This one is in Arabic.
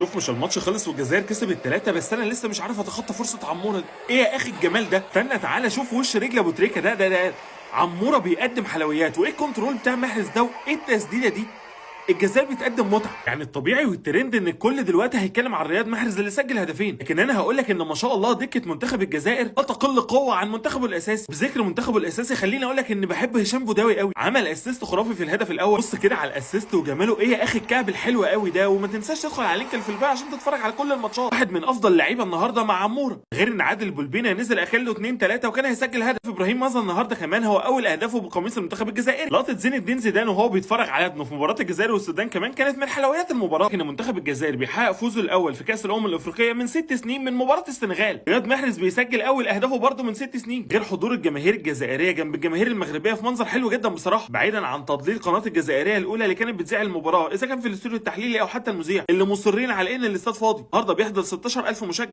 شوف، مش الماتش خلص والجزائر كسبت 3، بس انا لسه مش عارف اتخطى فرصه عموره دي. ايه يا اخي الجمال ده؟ استنى تعالى شوف وش رجل ابو تريكه ده عموره بيقدم حلويات، وايه الكنترول بتاع محرز ده، وايه التسديده دي. الجزائر بتقدم متعه، يعني الطبيعي والترند ان الكل دلوقتي هيتكلم عن رياض محرز اللي سجل هدفين، لكن انا هقول لك ان ما شاء الله دكه منتخب الجزائر لا تقل قوه عن منتخبه الاساسي. بذكر منتخبه الاساسي خليني اقول لك ان بحب هشام بوداوي قوي، عمل اسيست خرافي في الهدف الاول. بص كده على الاسيست وجماله، ايه يا اخي الكعب الحلو قوي ده. وما تنساش تدخل على لينك الفيلباي عشان تتفرج على كل الماتشات. واحد من افضل لعيبه النهارده مع عموره، غير ان عادل بولبينا نزل اكل له 2 3 وكان هيسجل هدف. ابراهيم مازا النهارده كمان هو اول اهدافه بقميص المنتخب الجزائري. لقطه زين الدين زيدان وهو بيتفرج على ابنه في مباراه الجزائر والسودان كمان كانت من حلويات المباراه. ان منتخب الجزائر بيحقق فوزه الاول في كاس الامم الافريقيه من 6 سنين من مباراه السنغال. رياض محرز بيسجل اول اهدافه برضه من 6 سنين، غير حضور الجماهير الجزائريه جنب الجماهير المغربيه في منظر حلو جدا بصراحه، بعيدا عن تضليل قناه الجزائريه الاولى اللي كانت بتذيع المباراه اذا كان في الاستوديو التحليلي او حتى المذيع اللي مصرين على ان الاستاد فاضي. النهارده بيحضر 16000 مشجع.